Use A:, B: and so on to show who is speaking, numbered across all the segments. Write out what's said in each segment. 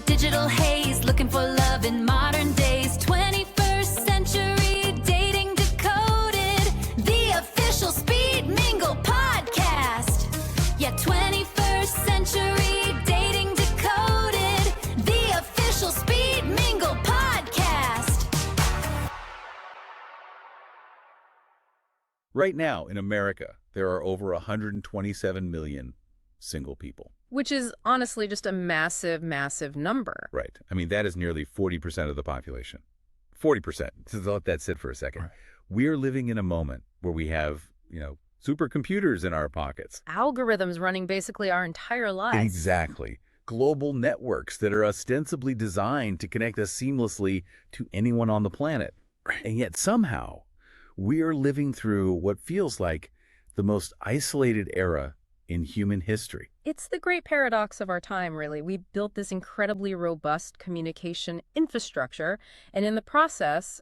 A: digital haze, looking for love in modern days. 21st century dating decoded, the official Speed Mingle podcast. Yeah, 21st century dating decoded, the official Speed Mingle podcast.
B: Right now in America, there are over 127 million single people.
C: Which is honestly just a massive, massive number.
B: Right. I mean, that is nearly 40% of the population. 40%. So let that sit for a second. Right. We're living in a moment where we have, supercomputers in our pockets.
C: Algorithms running basically our entire lives.
B: Exactly. Global networks that are ostensibly designed to connect us seamlessly to anyone on the planet. Right. And yet somehow we're living through what feels like the most isolated era in human history.
C: It's the great paradox of our time, really. We built this incredibly robust communication infrastructure, and in the process,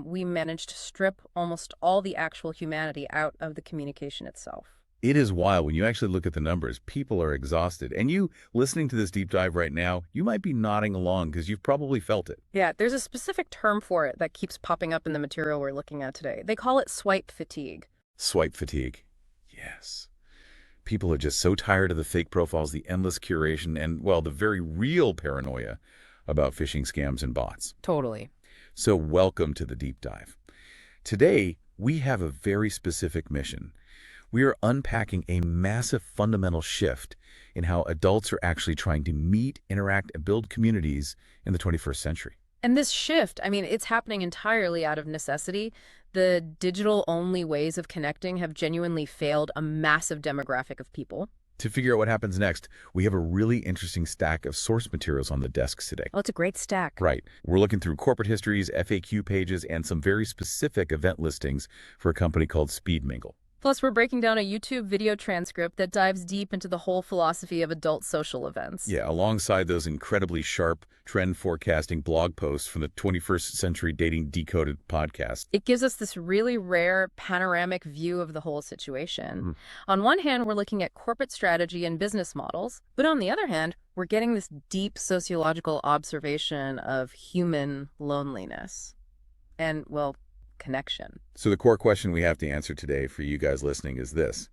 C: we managed to strip almost all the actual humanity out of the communication itself.
B: It is wild. When you actually look at the numbers, people are exhausted. And you, listening to this deep dive right now, you might be nodding along because you've probably felt it.
C: Yeah, there's a specific term for it that keeps popping up in the material we're looking at today. They call it swipe fatigue.
B: Swipe fatigue. Yes. People are just so tired of the fake profiles, the endless curation, and, well, the very real paranoia about phishing scams and bots.
C: Totally.
B: So welcome to the deep dive. Today, we have a very specific mission. We are unpacking a massive fundamental shift in how adults are actually trying to meet, interact, and build communities in the 21st century.
C: And this shift, it's happening entirely out of necessity. The digital-only ways of connecting have genuinely failed a massive demographic of people.
B: To figure out what happens next, we have a really interesting stack of source materials on the desks today.
C: Oh, it's a great stack.
B: Right. We're looking through corporate histories, FAQ pages, and some very specific event listings for a company called Speed Mingle.
C: Plus, we're breaking down a YouTube video transcript that dives deep into the whole philosophy of adult social events.
B: Yeah, alongside those incredibly sharp trend forecasting blog posts from the 21st Century Dating Decoded podcast.
C: It gives us this really rare panoramic view of the whole situation. On one hand, we're looking at corporate strategy and business models, but on the other hand, we're getting this deep sociological observation of human loneliness and, well, connection.
B: So the core question we have to answer today for you guys listening is this.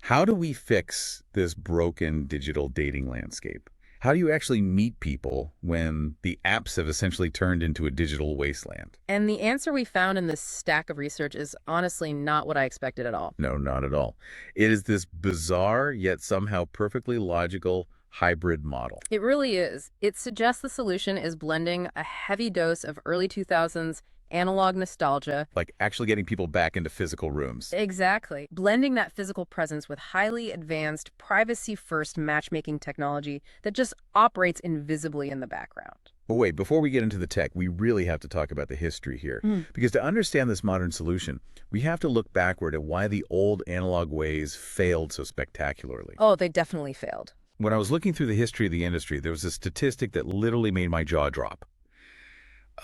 B: How do we fix this broken digital dating landscape? How do you actually meet people when the apps have essentially turned into a digital wasteland?
C: And the answer we found in this stack of research is honestly not what I expected at all.
B: No, not at all. It is this bizarre yet somehow perfectly logical hybrid model.
C: It really is. It suggests the solution is blending a heavy dose of early 2000s analog nostalgia.
B: Like actually getting people back into physical rooms.
C: Exactly. Blending that physical presence with highly advanced, privacy-first matchmaking technology that just operates invisibly in the background.
B: But wait, before we get into the tech, we really have to talk about the history here. Because to understand this modern solution, we have to look backward at why the old analog ways failed so spectacularly.
C: Oh, they definitely failed.
B: When I was looking through the history of the industry, there was a statistic that literally made my jaw drop.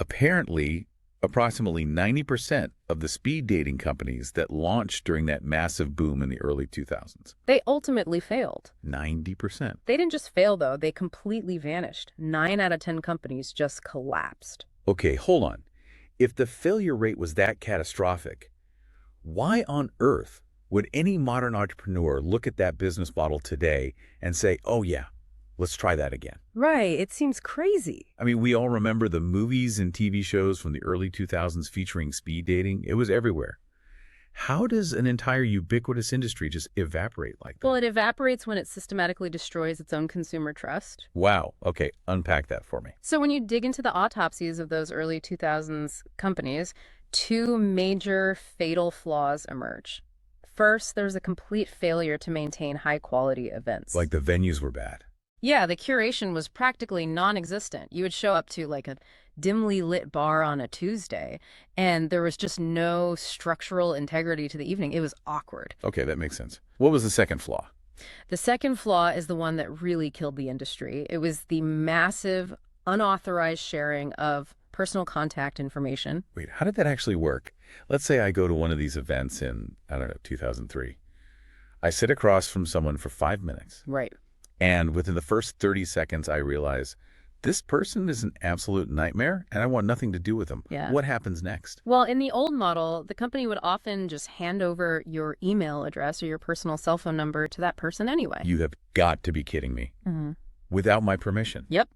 B: Apparently, approximately 90% of the speed dating companies that launched during that massive boom in the early 2000s.
C: They ultimately failed.
B: 90%.
C: They didn't just fail, though. They completely vanished. 9 out of 10 companies just collapsed.
B: Okay, hold on. If the failure rate was that catastrophic, why on earth would any modern entrepreneur look at that business model today and say, oh yeah, let's try that again?
C: Right. It seems crazy.
B: I mean, we all remember the movies and TV shows from the early 2000s featuring speed dating. It was everywhere. How does an entire ubiquitous industry just evaporate like that?
C: Well, it evaporates when it systematically destroys its own consumer trust.
B: Wow. Okay, unpack that for me.
C: So when you dig into the autopsies of those early 2000s companies, 2 major fatal flaws emerge. First, there's a complete failure to maintain high-quality events.
B: Like the venues were bad.
C: Yeah, the curation was practically non-existent. You would show up to like a dimly lit bar on a Tuesday, and there was just no structural integrity to the evening. It was awkward.
B: Okay, that makes sense. What was the second flaw?
C: The second flaw is the one that really killed the industry. It was the massive, unauthorized sharing of personal contact information.
B: Wait, how did that actually work? Let's say I go to one of these events in, 2003. I sit across from someone for 5 minutes.
C: Right.
B: And within the first 30 seconds, I realize This person is an absolute nightmare, and I want nothing to do with them.
C: Yeah.
B: What happens next?
C: Well, in the old model, the company would often just hand over your email address or your personal cell phone number to that person anyway.
B: You have got to be kidding me. Without my permission.
C: Yep.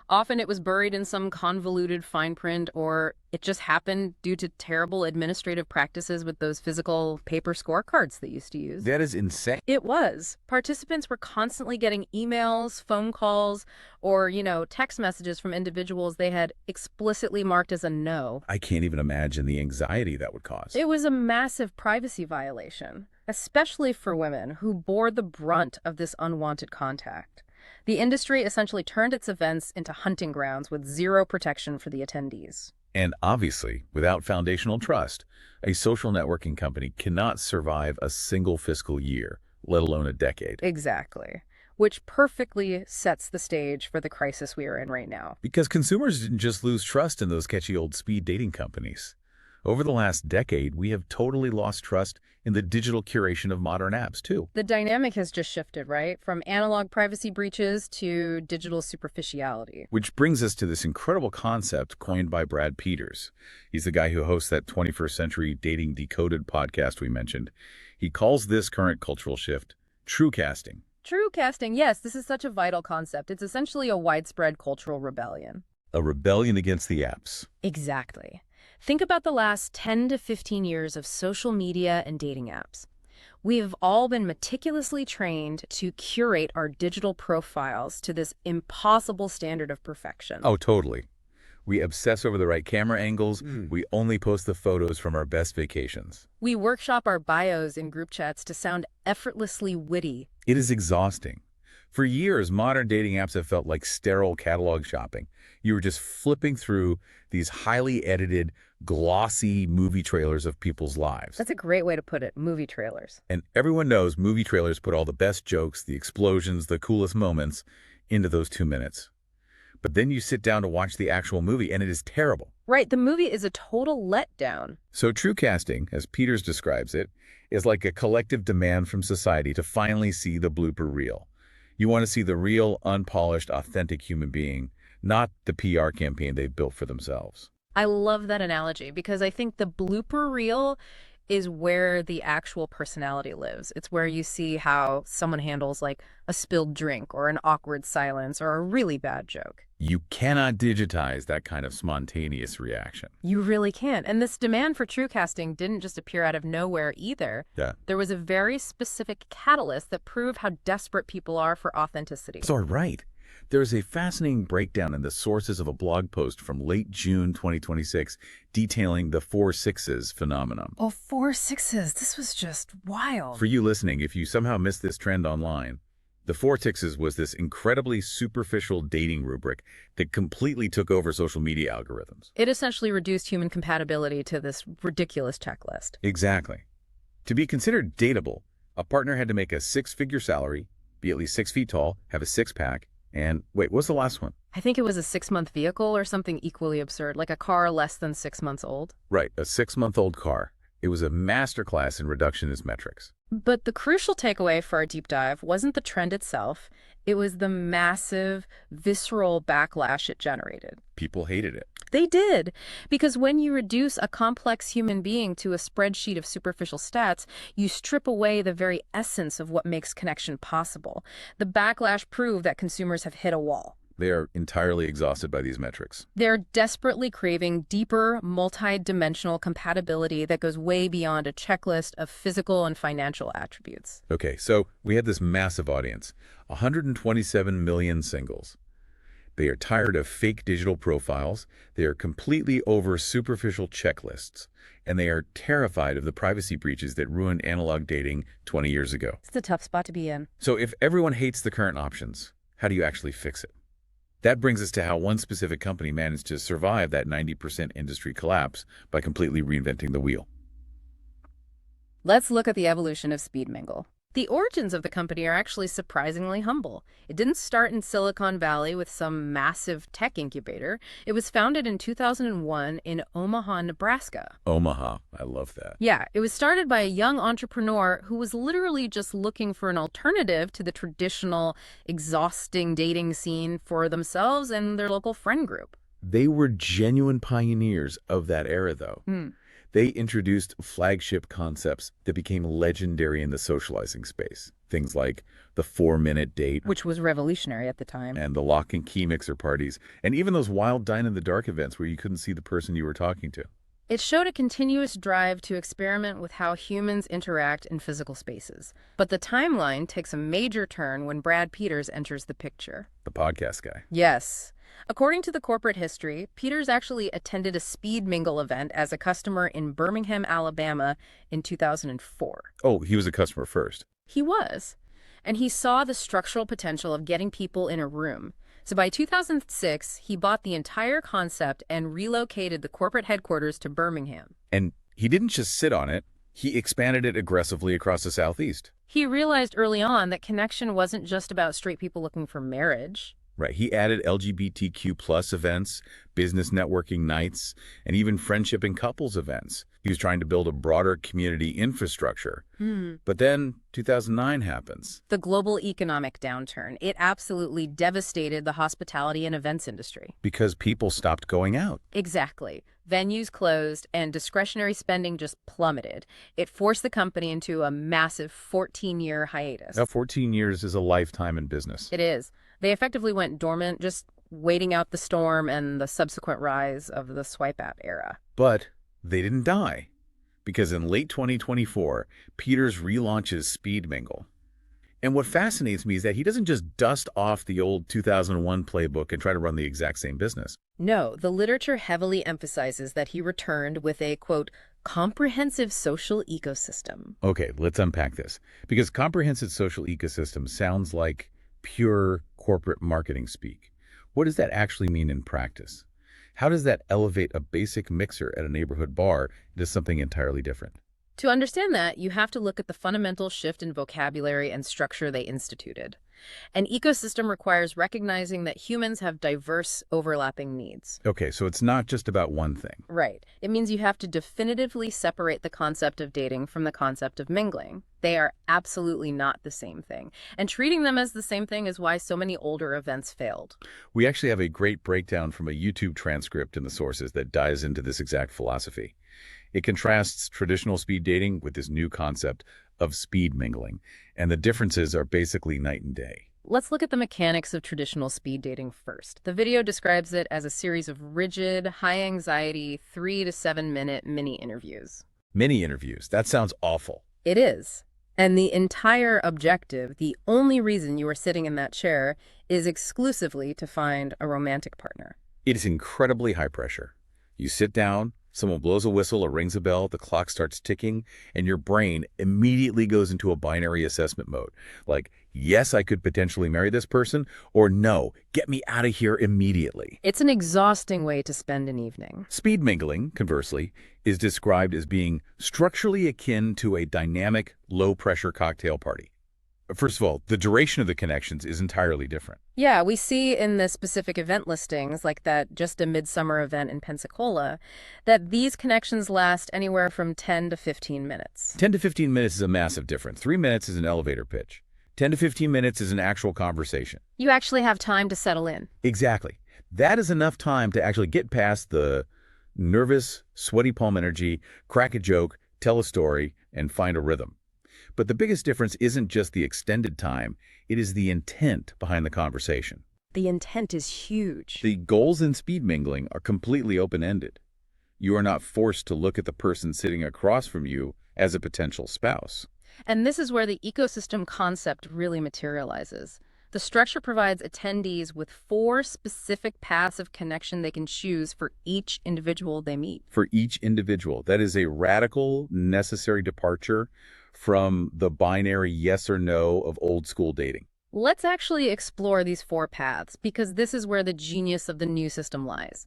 C: Often it was buried in some convoluted fine print, or it just happened due to terrible administrative practices with those physical paper scorecards they used to use.
B: That is insane.
C: It was. Participants were constantly getting emails, phone calls, or, text messages from individuals they had explicitly marked as a no.
B: I can't even imagine the anxiety that would cause.
C: It was a massive privacy violation, especially for women who bore the brunt of this unwanted contact. The industry essentially turned its events into hunting grounds with zero protection for the attendees.
B: And obviously, without foundational trust, a social networking company cannot survive a single fiscal year, let alone a decade.
C: Exactly. Which perfectly sets the stage for the crisis we are in right now.
B: Because consumers didn't just lose trust in those catchy old speed dating companies. Over the last decade, we have totally lost trust in the digital curation of modern apps, too.
C: The dynamic has just shifted, right? From analog privacy breaches to digital superficiality.
B: Which brings us to this incredible concept coined by Brad Peters. He's the guy who hosts that 21st Century Dating Decoded podcast we mentioned. He calls this current cultural shift true casting.
C: True casting, yes, this is such a vital concept. It's essentially a widespread cultural rebellion.
B: A rebellion against the apps.
C: Exactly. Think about the last 10 to 15 years of social media and dating apps. We have all been meticulously trained to curate our digital profiles to this impossible standard of perfection.
B: Oh, totally. We obsess over the right camera angles. We only post the photos from our best vacations.
C: We workshop our bios in group chats to sound effortlessly witty.
B: It is exhausting. For years, modern dating apps have felt like sterile catalog shopping. You were just flipping through these highly edited, glossy movie trailers of people's lives.
C: That's a great way to put it, movie trailers.
B: And everyone knows movie trailers put all the best jokes, the explosions, the coolest moments into those 2 minutes. But then you sit down to watch the actual movie, and it is terrible.
C: Right, the movie is a total letdown.
B: So true casting, as Peters describes it, is like a collective demand from society to finally see the blooper reel. You want to see the real, unpolished, authentic human being, not the PR campaign they've built for themselves.
C: I love that analogy because I think the blooper reel is where the actual personality lives. It's where you see how someone handles like a spilled drink or an awkward silence or a really bad joke.
B: You cannot digitize that kind of spontaneous reaction.
C: You really can't. And this demand for true casting didn't just appear out of nowhere either.
B: Yeah.
C: There was a very specific catalyst that proved how desperate people are for authenticity.
B: So right. There is a fascinating breakdown in the sources of a blog post from late June 2026 detailing the 4 6s phenomenon.
C: Oh, 4 6s. This was just wild.
B: For you listening, if you somehow missed this trend online, the 4 6s was this incredibly superficial dating rubric that completely took over social media algorithms.
C: It essentially reduced human compatibility to this ridiculous checklist.
B: Exactly. To be considered dateable, a partner had to make a 6-figure salary, be at least 6 feet tall, have a six-pack, and wait, what's the last one?
C: I think it was a 6-month vehicle or something equally absurd, like a car less than 6 months old.
B: Right, a 6-month-old car. It was a masterclass in reductionist metrics.
C: But the crucial takeaway for our deep dive wasn't the trend itself. It was the massive, visceral backlash it generated.
B: People hated it.
C: They did, because when you reduce a complex human being to a spreadsheet of superficial stats, you strip away the very essence of what makes connection possible. The backlash proved that consumers have hit a wall.
B: They are entirely exhausted by these metrics.
C: They're desperately craving deeper, multi-dimensional compatibility that goes way beyond a checklist of physical and financial attributes.
B: Okay, so we had this massive audience, 127 million singles. They are tired of fake digital profiles, they are completely over superficial checklists, and they are terrified of the privacy breaches that ruined analog dating 20 years ago.
C: It's a tough spot to be in.
B: So if everyone hates the current options, how do you actually fix it? That brings us to how one specific company managed to survive that 90% industry collapse by completely reinventing the wheel.
C: Let's look at the evolution of Speed Mingle. The origins of the company are actually surprisingly humble. It didn't start in Silicon Valley with some massive tech incubator. It was founded in 2001 in Omaha, Nebraska.
B: Omaha. I love that.
C: Yeah, it was started by a young entrepreneur who was literally just looking for an alternative to the traditional, exhausting dating scene for themselves and their local friend group.
B: They were genuine pioneers of that era, though. They introduced flagship concepts that became legendary in the socializing space. Things like the 4-minute date,
C: Which was revolutionary at the time.
B: and the lock and key mixer parties, and even those wild dine-in-the-dark events where you couldn't see the person you were talking to.
C: It showed a continuous drive to experiment with how humans interact in physical spaces. But the timeline takes a major turn when Brad Peters enters the picture.
B: The podcast guy.
C: Yes. According to the corporate history, Peters actually attended a Speed Mingle event as a customer in Birmingham, Alabama in 2004.
B: Oh, he was a customer first.
C: He was. And he saw the structural potential of getting people in a room. So by 2006, he bought the entire concept and relocated the corporate headquarters to Birmingham.
B: And he didn't just sit on it. He expanded it aggressively across the Southeast.
C: He realized early on that connection wasn't just about straight people looking for marriage.
B: Right. He added LGBTQ plus events, business networking nights, and even friendship and couples events. He was trying to build a broader community infrastructure. But then 2009 happens.
C: The global economic downturn, it absolutely devastated the hospitality and events industry.
B: Because people stopped going out.
C: Exactly. Venues closed and discretionary spending just plummeted. It forced the company into a massive 14-year hiatus.
B: Now, 14 years is a lifetime in business.
C: It is. They effectively went dormant, just waiting out the storm and the subsequent rise of the swipe app era.
B: But they didn't die. Because in late 2024, Peters relaunches Speed Mingle. And what fascinates me is that he doesn't just dust off the old 2001 playbook and try to run the exact same business.
C: No, the literature heavily emphasizes that he returned with a, quote, comprehensive social ecosystem.
B: Okay, let's unpack this. Because comprehensive social ecosystem sounds like pure corporate marketing speak. What does that actually mean in practice? How does that elevate a basic mixer at a neighborhood bar into something entirely different?
C: To understand that, you have to look at the fundamental shift in vocabulary and structure they instituted. An ecosystem requires recognizing that humans have diverse, overlapping needs.
B: Okay, so it's not just about one thing.
C: Right. It means you have to definitively separate the concept of dating from the concept of mingling. They are absolutely not the same thing. And treating them as the same thing is why so many older events failed.
B: We actually have a great breakdown from a YouTube transcript in the sources that dives into this exact philosophy. It contrasts traditional speed dating with this new concept of speed mingling, and the differences are basically night and day.
C: Let's look at the mechanics of traditional speed dating first. The video describes it as a series of rigid, high-anxiety, 3 to 7 minute mini interviews.
B: Mini interviews. That sounds awful.
C: It is. And the entire objective, the only reason you are sitting in that chair, is exclusively to find a romantic partner.
B: It is incredibly high pressure. You sit down, someone blows a whistle or rings a bell, the clock starts ticking, and your brain immediately goes into a binary assessment mode. Like, yes, I could potentially marry this person, or no, get me out of here immediately.
C: It's an exhausting way to spend an evening.
B: Speed mingling, conversely, is described as being structurally akin to a dynamic, low-pressure cocktail party. First of all, the duration of the connections is entirely different.
C: Yeah, we see in the specific event listings, like that JustA Mid-Summer event in Pensacola, that these connections last anywhere from 10 to 15 minutes.
B: 10 to 15 minutes is a massive difference. 3 minutes is an elevator pitch. 10 to 15 minutes is an actual conversation.
C: You actually have time to settle in.
B: Exactly. That is enough time to actually get past the nervous, sweaty palm energy, crack a joke, tell a story, and find a rhythm. But the biggest difference isn't just the extended time, it is the intent behind the conversation.
C: The intent is huge.
B: The goals in speed mingling are completely open-ended. You are not forced to look at the person sitting across from you as a potential spouse.
C: And this is where the ecosystem concept really materializes. The structure provides attendees with 4 specific paths of connection they can choose for each individual they meet.
B: For each individual. That is a radical, necessary departure from the binary yes or no of old school dating.
C: Let's actually explore these 4 paths, because this is where the genius of the new system lies.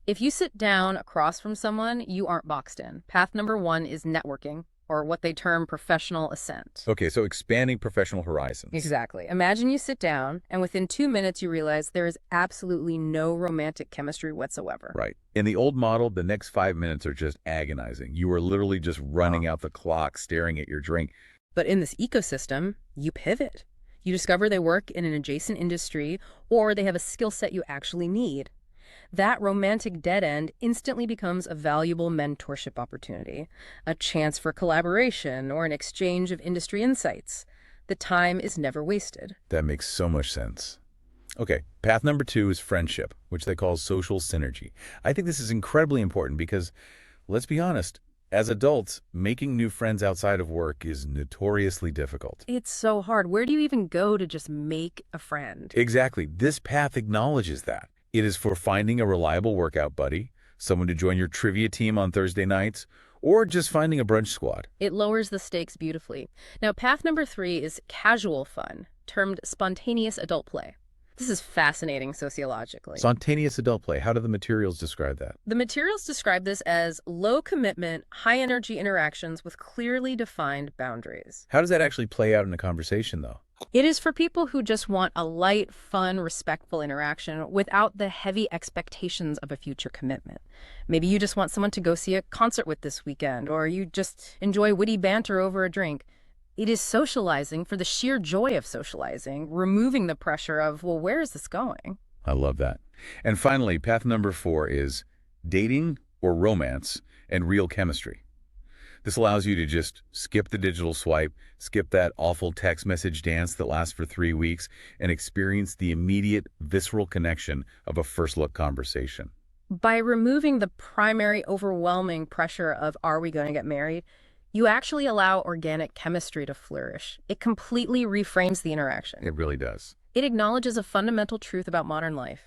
C: If you sit down across from someone, you aren't boxed in. Path number 1 is networking. or what they term professional ascent.
B: Okay, so expanding professional horizons.
C: Exactly. Imagine you sit down, and within 2 minutes you realize there is absolutely no romantic chemistry whatsoever.
B: Right. In the old model, the next 5 minutes are just agonizing. You are literally just running out the clock, staring at your drink.
C: But in this ecosystem, you pivot. You discover they work in an adjacent industry, or they have a skill set you actually need. That romantic dead end instantly becomes a valuable mentorship opportunity, a chance for collaboration, or an exchange of industry insights. The time is never wasted.
B: That makes so much sense. Okay, path number 2 is friendship, which they call social synergy. I think this is incredibly important because, let's be honest, as adults, making new friends outside of work is notoriously difficult.
C: It's so hard. Where do you even go to just make a friend?
B: Exactly. This path acknowledges that. It is for finding a reliable workout buddy, someone to join your trivia team on Thursday nights, or just finding a brunch squad.
C: It lowers the stakes beautifully. Now, path number 3 is casual fun, termed spontaneous adult play. This is fascinating sociologically.
B: Spontaneous adult play. How do the materials describe that?
C: The materials describe this as low-commitment, high-energy interactions with clearly defined boundaries.
B: How does that actually play out in a conversation, though?
C: It is for people who just want a light, fun, respectful interaction without the heavy expectations of a future commitment. Maybe you just want someone to go see a concert with this weekend, or you just enjoy witty banter over a drink. It is socializing for the sheer joy of socializing, removing the pressure of, well, where is this going?
B: I love that. And finally, path number 4 is dating or romance and real chemistry. This allows you to just skip the digital swipe, skip that awful text message dance that lasts for 3 weeks, and experience the immediate, visceral connection of a first-look conversation.
C: By removing the primary overwhelming pressure of, are we going to get married, you actually allow organic chemistry to flourish. It completely reframes the interaction.
B: It really does.
C: It acknowledges a fundamental truth about modern life.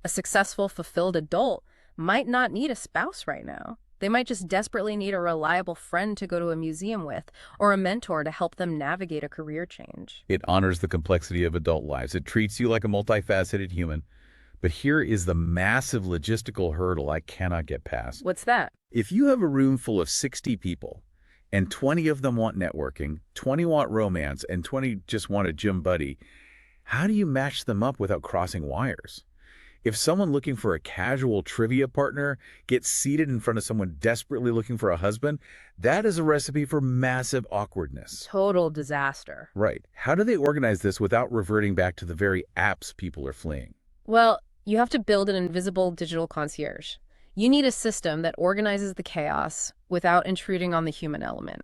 C: A successful, fulfilled adult might not need a spouse right now. They might just desperately need a reliable friend to go to a museum with, or a mentor to help them navigate a career change.
B: It honors the complexity of adult lives. It treats you like a multifaceted human. But here is the massive logistical hurdle I cannot get past.
C: What's that?
B: If you have a room full of 60 people, and 20 of them want networking, 20 want romance, and 20 just want a gym buddy, how do you match them up without crossing wires? If someone looking for a casual trivia partner gets seated in front of someone desperately looking for a husband, that is a recipe for massive awkwardness.
C: Total disaster.
B: Right. How do they organize this without reverting back to the very apps people are fleeing?
C: Well, you have to build an invisible digital concierge. You need a system that organizes the chaos without intruding on the human element.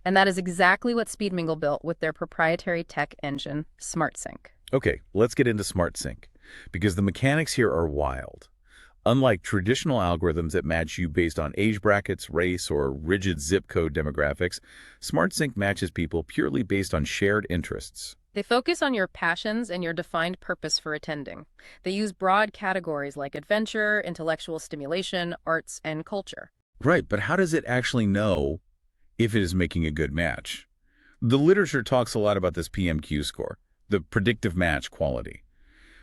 C: And that is exactly what Speed Mingle built with their proprietary tech engine, SmartSync.
B: Okay, let's get into SmartSync, because the mechanics here are wild. Unlike traditional algorithms that match you based on age brackets, race, or rigid zip code demographics, SmartSync matches people purely based on shared interests.
C: They focus on your passions and your defined purpose for attending. They use broad categories like adventure, intellectual stimulation, arts, and culture.
B: Right, but how does it actually know if it is making a good match? The literature talks a lot about this PMQ score, the predictive match quality.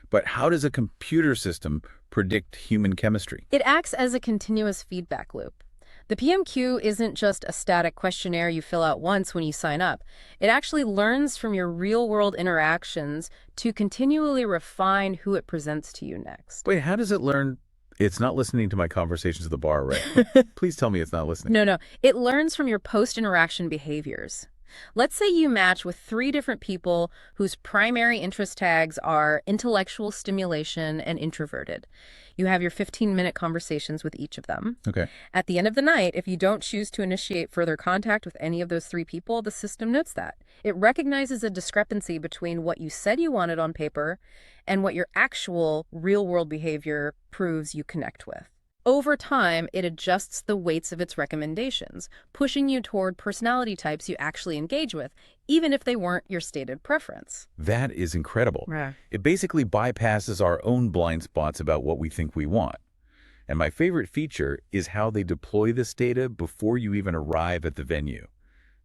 B: But how does a computer system predict human chemistry?
C: It acts as a continuous feedback loop. The PMQ isn't just a static questionnaire you fill out once when you sign up. It actually learns from your real-world interactions to continually refine who it presents to you next.
B: Wait, how does it learn? It's not listening to my conversations at the bar, right? Please tell me it's not listening.
C: No. It learns from your post-interaction behaviors. Let's say you match with 3 different people whose primary interest tags are intellectual stimulation and introverted. You have your 15-minute conversations with each of them.
B: Okay.
C: At the end of the night, if you don't choose to initiate further contact with any of those 3 people, the system notes that. It recognizes a discrepancy between what you said you wanted on paper and what your actual real-world behavior proves you connect with. Over time, it adjusts the weights of its recommendations, pushing you toward personality types you actually engage with, even if they weren't your stated preference.
B: That is incredible.
C: Yeah.
B: It basically bypasses our own blind spots about what we think we want. And my favorite feature is how they deploy this data before you even arrive at the venue.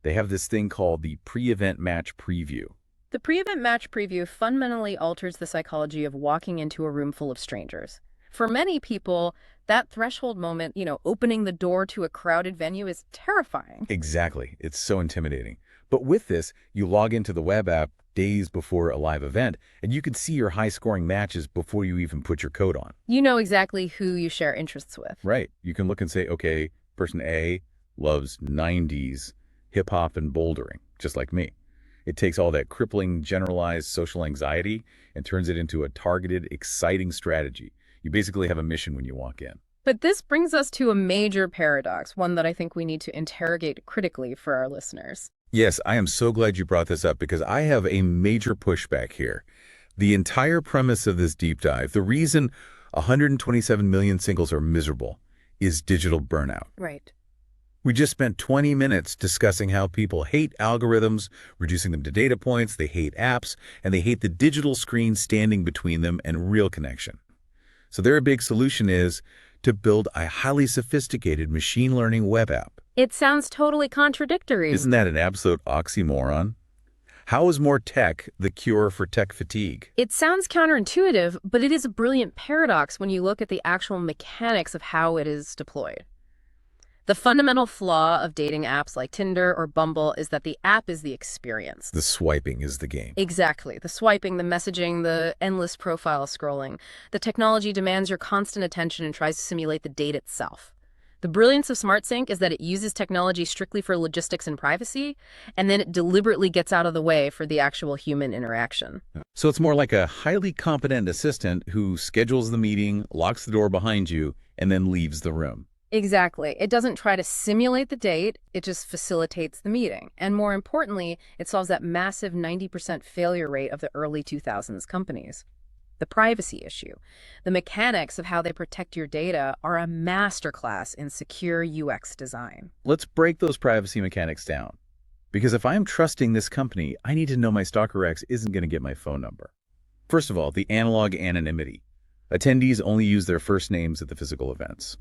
B: They have this thing called the pre-event match preview.
C: The pre-event match preview fundamentally alters the psychology of walking into a room full of strangers. For many people, that threshold moment, opening the door to a crowded venue is terrifying.
B: Exactly. It's so intimidating. But with this, you log into the web app days before a live event, and you can see your high-scoring matches before you even put your code on.
C: You know exactly who you share interests with.
B: Right. You can look and say, okay, person A loves 90s hip-hop and bouldering, just like me. It takes all that crippling, generalized social anxiety and turns it into a targeted, exciting strategy. You basically have a mission when you walk in.
C: But this brings us to a major paradox, one that I think we need to interrogate critically for our listeners.
B: Yes, I am so glad you brought this up because I have a major pushback here. The entire premise of this deep dive, the reason 127 million singles are miserable, is digital burnout.
C: Right.
B: We just spent 20 minutes discussing how people hate algorithms, reducing them to data points, they hate apps, and they hate the digital screen standing between them and real connection. So their big solution is to build a highly sophisticated machine learning web app.
C: It sounds totally contradictory.
B: Isn't that an absolute oxymoron? How is more tech the cure for tech fatigue?
C: It sounds counterintuitive, but it is a brilliant paradox when you look at the actual mechanics of how it is deployed. The fundamental flaw of dating apps like Tinder or Bumble is that the app is the experience.
B: The swiping is the game.
C: Exactly. The swiping, the messaging, the endless profile scrolling. The technology demands your constant attention and tries to simulate the date itself. The brilliance of SmartSync is that it uses technology strictly for logistics and privacy, and then it deliberately gets out of the way for the actual human interaction.
B: So it's more like a highly competent assistant who schedules the meeting, locks the door behind you, and then leaves the room.
C: Exactly. It doesn't try to simulate the date, it just facilitates the meeting. And more importantly, it solves that massive 90% failure rate of the early 2000s companies. The privacy issue. The mechanics of how they protect your data are a masterclass in secure UX design.
B: Let's break those privacy mechanics down. Because if I'm trusting this company, I need to know my Stalker X isn't going to get my phone number. First of all, the analog anonymity. Attendees only use their first names at the physical events.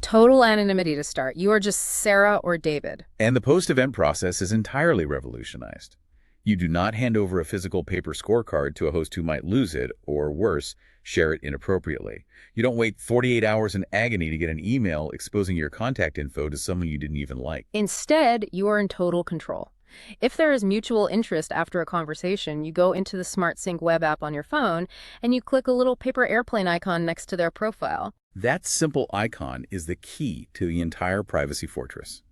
C: Total anonymity to start. You are just Sarah or David.
B: And the post-event process is entirely revolutionized. You do not hand over a physical paper scorecard to a host who might lose it, or worse, share it inappropriately. You don't wait 48 hours in agony to get an email exposing your contact info to someone you didn't even like.
C: Instead, you are in total control. If there is mutual interest after a conversation, you go into the SmartSync web app on your phone and you click a little paper airplane icon next to their profile.
B: That simple icon is the key to the entire privacy fortress.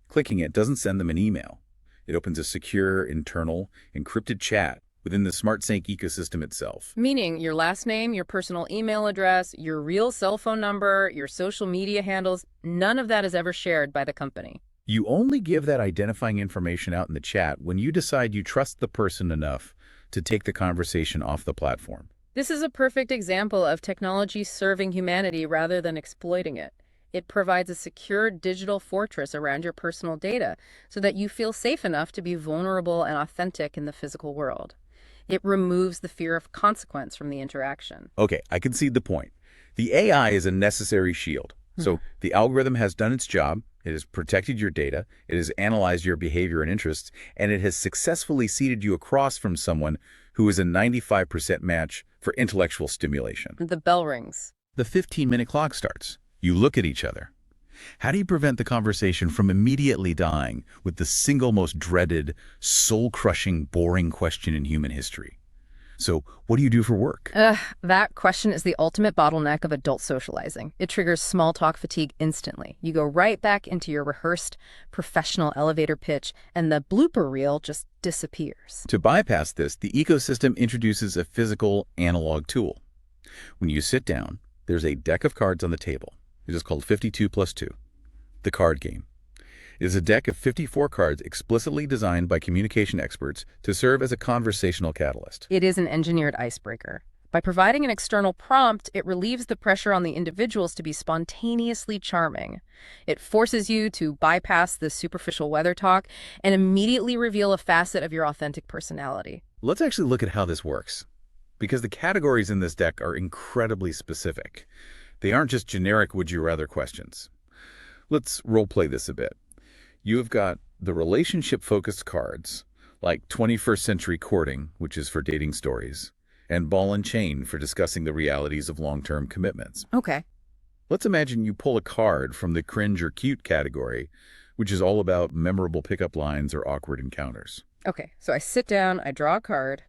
B: Clicking it doesn't send them an email. It opens a secure, internal, encrypted chat within the SmartSync ecosystem itself.
C: Meaning your last name, your personal email address, your real cell phone number, your social media handles, none of that is ever shared by the company.
B: You only give that identifying information out in the chat when you decide you trust the person enough to take the conversation off the platform.
C: This is a perfect example of technology serving humanity rather than exploiting it. It provides a secure digital fortress around your personal data so that you feel safe enough to be vulnerable and authentic in the physical world. It removes the fear of consequence from the interaction.
B: Okay, I concede the point. The AI is a necessary shield. So the algorithm has done its job, it has protected your data, it has analyzed your behavior and interests, and it has successfully seated you across from someone who is a 95% match for intellectual stimulation.
C: The bell rings.
B: The 15-minute clock starts. You look at each other. How do you prevent the conversation from immediately dying with the single most dreaded, soul-crushing, boring question in human history? So what do you do for work?
C: That question is the ultimate bottleneck of adult socializing. It triggers small talk fatigue instantly. You go right back into your rehearsed professional elevator pitch, and the blooper reel just disappears.
B: To bypass this, the ecosystem introduces a physical analog tool. When you sit down, there's a deck of cards on the table. It is called 52 plus 2, the card game. It is a deck of 54 cards explicitly designed by communication experts to serve as a conversational catalyst.
C: It is an engineered icebreaker. By providing an external prompt, it relieves the pressure on the individuals to be spontaneously charming. It forces you to bypass the superficial weather talk and immediately reveal a facet of your authentic personality.
B: Let's actually look at how this works, because the categories in this deck are incredibly specific. They aren't just generic would-you-rather questions. Let's role-play this a bit. You've got the relationship-focused cards, like 21st century courting, which is for dating stories, and ball and chain for discussing the realities of long-term commitments.
C: Okay.
B: Let's imagine you pull a card from the cringe or cute category, which is all about memorable pickup lines or awkward encounters.
C: Okay, so I sit down, I draw a card,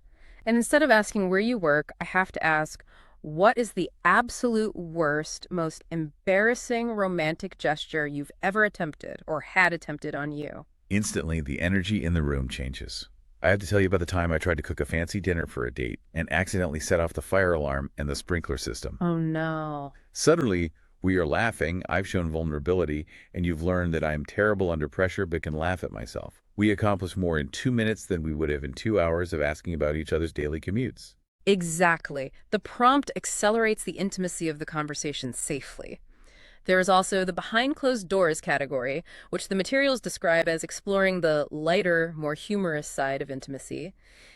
C: and instead of asking where you work, I have to ask, what is the absolute worst, most embarrassing romantic gesture you've ever attempted or had attempted on you?
B: Instantly, the energy in the room changes. I have to tell you about the time I tried to cook a fancy dinner for a date and accidentally set off the fire alarm and the sprinkler system.
C: Oh, no.
B: Suddenly, we are laughing, I've shown vulnerability, and you've learned that I am terrible under pressure but can laugh at myself. We accomplished more in 2 minutes than we would have in 2 hours of asking about each other's daily commutes.
C: Exactly. The prompt accelerates the intimacy of the conversation safely. There is also the behind closed doors category, which the materials describe as exploring the lighter, more humorous side of intimacy,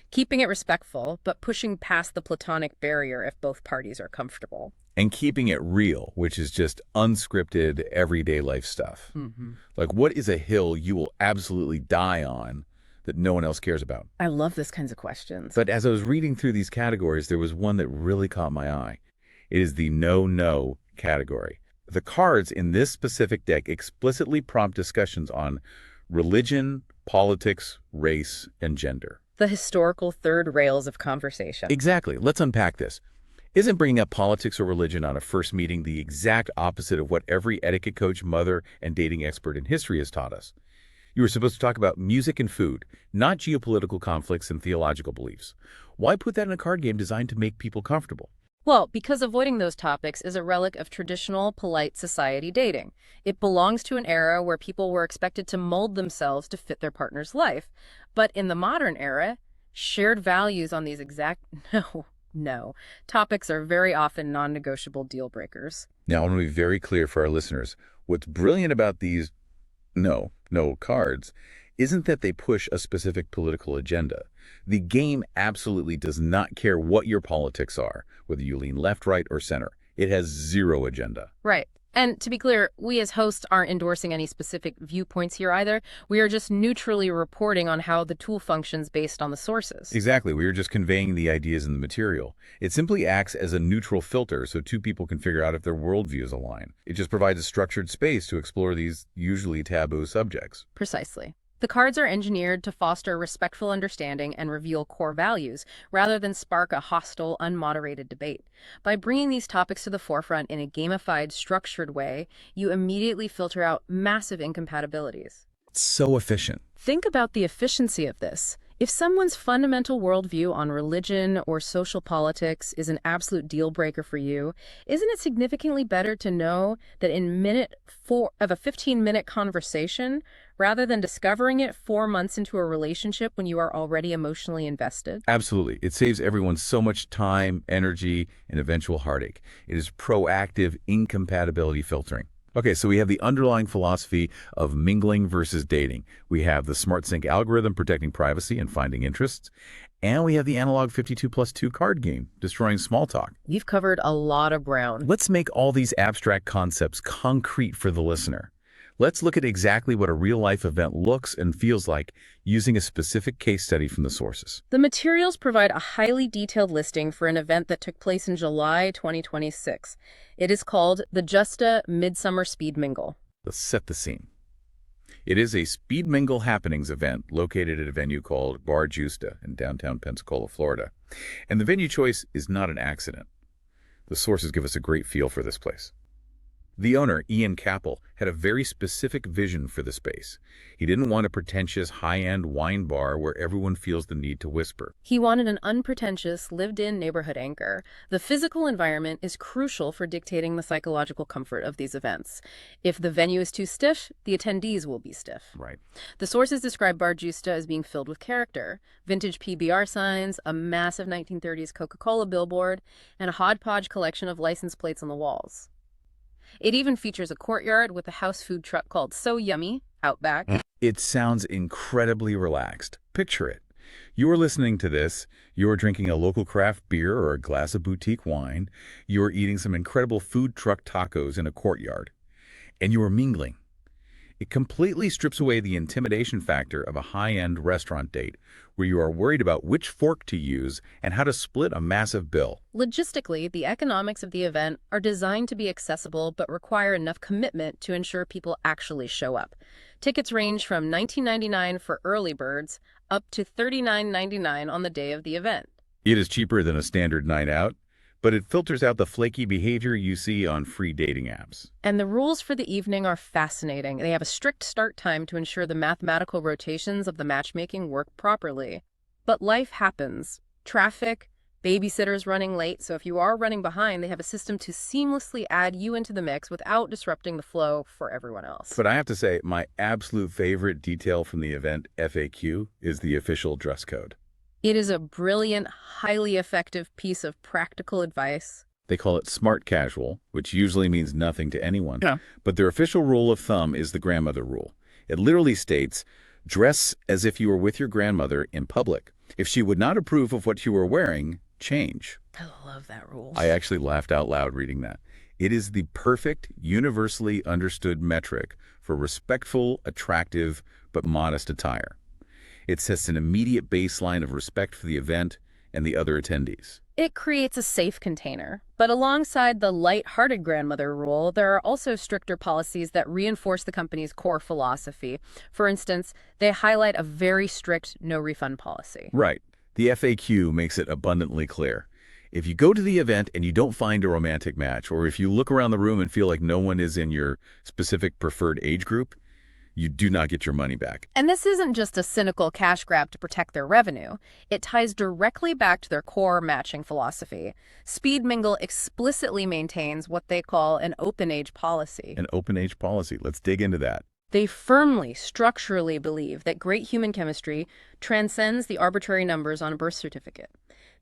C: keeping it respectful, but pushing past the platonic barrier if both parties are comfortable.
B: And keeping it real, which is just unscripted, everyday life stuff. Like, what is a hill you will absolutely die on that no one else cares about?
C: I love those kinds of questions.
B: But as I was reading through these categories, there was one that really caught my eye. It is the no category. The cards in this specific deck explicitly prompt discussions on religion, politics, race, and gender.
C: The historical third rails of conversation.
B: Exactly. Let's unpack this. Isn't bringing up politics or religion on a first meeting the exact opposite of what every etiquette coach, mother, and dating expert in history has taught us? You were supposed to talk about music and food, not geopolitical conflicts and theological beliefs. Why put that in a card game designed to make people comfortable?
C: Well, because avoiding those topics is a relic of traditional, polite society dating. It belongs to an era where people were expected to mold themselves to fit their partner's life. But in the modern era, shared values on these exact topics are very often non-negotiable deal breakers.
B: Now, I want to be very clear for our listeners. What's brilliant about these no cards isn't that they push a specific political agenda. The game absolutely does not care what your politics are, whether you lean left, right, or center. It has zero agenda.
C: Right. And to be clear, we as hosts aren't endorsing any specific viewpoints here either. We are just neutrally reporting on how the tool functions based on the sources.
B: Exactly. We are just conveying the ideas in the material. It simply acts as a neutral filter so two people can figure out if their worldviews align. It just provides a structured space to explore these usually taboo subjects.
C: Precisely. The cards are engineered to foster respectful understanding and reveal core values, rather than spark a hostile, unmoderated debate. By bringing these topics to the forefront in a gamified, structured way, you immediately filter out massive incompatibilities.
B: It's so efficient.
C: Think about the efficiency of this. If someone's fundamental worldview on religion or social politics is an absolute deal breaker for you, isn't it significantly better to know that in minute 4 of a 15-minute conversation, rather than discovering it 4 months into a relationship when you are already emotionally invested?
B: Absolutely. It saves everyone so much time, energy, and eventual heartache. It is proactive incompatibility filtering. Okay, so we have the underlying philosophy of mingling versus dating. We have the SmartSync algorithm protecting privacy and finding interests. And we have the analog 52+2 card game, destroying small talk.
C: You've covered a lot of ground.
B: Let's make all these abstract concepts concrete for the listener. Let's look at exactly what a real-life event looks and feels like using a specific case study from the sources.
C: The materials provide a highly detailed listing for an event that took place in July 2026. It is called the JustA Mid-Summer Speed Mingle.
B: Let's set the scene. It is a Speed Mingle happenings event located at a venue called Bar Justa in downtown Pensacola, Florida. And the venue choice is not an accident. The sources give us a great feel for this place. The owner, Ian Capel, had a very specific vision for the space. He didn't want a pretentious, high-end wine bar where everyone feels the need to whisper.
C: He wanted an unpretentious, lived-in neighborhood anchor. The physical environment is crucial for dictating the psychological comfort of these events. If the venue is too stiff, the attendees will be stiff.
B: Right.
C: The sources describe Bar Justa as being filled with character. Vintage PBR signs, a massive 1930s Coca-Cola billboard, and a hodgepodge collection of license plates on the walls. It even features a courtyard with a house food truck called So Yummy out back.
B: It sounds incredibly relaxed. Picture it. You're listening to this, you're drinking a local craft beer or a glass of boutique wine, you're eating some incredible food truck tacos in a courtyard, and you are mingling. It completely strips away the intimidation factor of a high-end restaurant date, where you are worried about which fork to use and how to split a massive bill.
C: Logistically, the economics of the event are designed to be accessible but require enough commitment to ensure people actually show up. Tickets range from $19.99 for early birds up to $39.99 on the day of the event.
B: It is cheaper than a standard night out, but it filters out the flaky behavior you see on free dating apps.
C: And the rules for the evening are fascinating. They have a strict start time to ensure the mathematical rotations of the matchmaking work properly. But life happens. Traffic, babysitters running late, so if you are running behind, they have a system to seamlessly add you into the mix without disrupting the flow for everyone else.
B: But I have to say, my absolute favorite detail from the event FAQ is the official dress code.
C: It is a brilliant, highly effective piece of practical advice.
B: They call it smart casual, which usually means nothing to anyone.
D: Yeah.
B: But their official rule of thumb is the grandmother rule. It literally states, dress as if you were with your grandmother in public. If she would not approve of what you were wearing, change.
C: I love that rule.
B: I actually laughed out loud reading that. It is the perfect, universally understood metric for respectful, attractive, but modest attire. It sets an immediate baseline of respect for the event and the other attendees.
C: It creates a safe container. But alongside the light-hearted grandmother rule, there are also stricter policies that reinforce the company's core philosophy. For instance, they highlight a very strict no-refund policy.
B: Right. The FAQ makes it abundantly clear. If you go to the event and you don't find a romantic match, or if you look around the room and feel like no one is in your specific preferred age group, you do not get your money back.
C: And this isn't just a cynical cash grab to protect their revenue. It ties directly back to their core matching philosophy. Speed Mingle explicitly maintains what they call an open age policy.
B: An open age policy. Let's dig into that.
C: They firmly, structurally believe that great human chemistry transcends the arbitrary numbers on a birth certificate.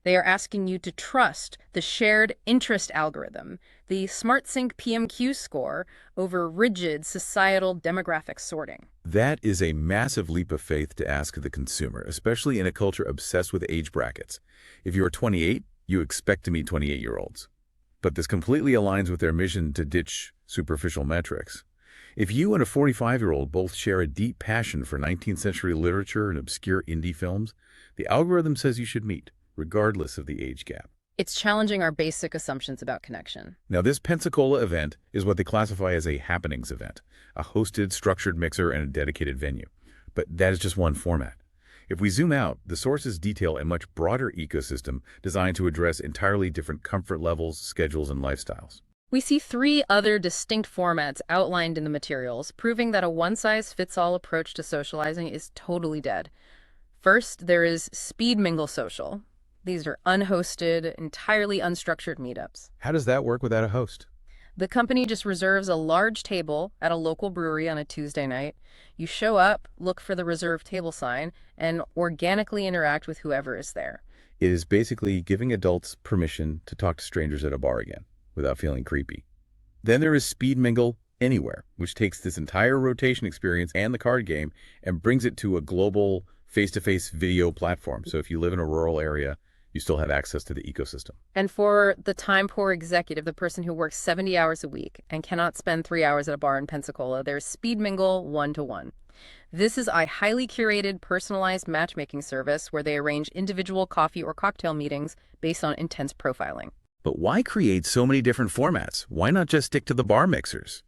C: They are asking you to trust the shared interest algorithm, the SmartSync PMQ score, over rigid societal demographic sorting.
B: That is a massive leap of faith to ask of the consumer, especially in a culture obsessed with age brackets. If you are 28, you expect to meet 28-year-olds. But this completely aligns with their mission to ditch superficial metrics. If you and a 45-year-old both share a deep passion for 19th century literature and obscure indie films, the algorithm says you should meet, regardless of the age gap.
C: It's challenging our basic assumptions about connection.
B: Now, this Pensacola event is what they classify as a happenings event, a hosted, structured mixer and a dedicated venue. But that is just one format. If we zoom out, the sources detail a much broader ecosystem designed to address entirely different comfort levels, schedules, and lifestyles.
C: We see 3 other distinct formats outlined in the materials, proving that a one-size-fits-all approach to socializing is totally dead. First, there is Speed Mingle Social. These are unhosted, entirely unstructured meetups.
B: How does that work without a host?
C: The company just reserves a large table at a local brewery on a Tuesday night. You show up, look for the reserved table sign, and organically interact with whoever is there.
B: It is basically giving adults permission to talk to strangers at a bar again, without feeling creepy. Then there is Speed Mingle Anywhere, which takes this entire rotation experience and the card game and brings it to a global face-to-face video platform. So if you live in a rural area, you still have access to the ecosystem.
C: And for the time-poor executive, the person who works 70 hours a week and cannot spend 3 hours at a bar in Pensacola, there's Speed Mingle 1-to-1. This is a highly curated, personalized matchmaking service where they arrange individual coffee or cocktail meetings based on intense profiling.
B: But why create so many different formats? Why not just stick to the bar mixers?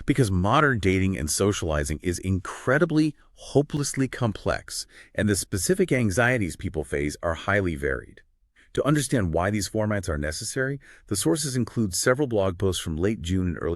B: Because modern dating and socializing is incredibly, hopelessly complex, and the specific anxieties people face are highly varied. To understand why these formats are necessary, the sources include several blog posts from late June and early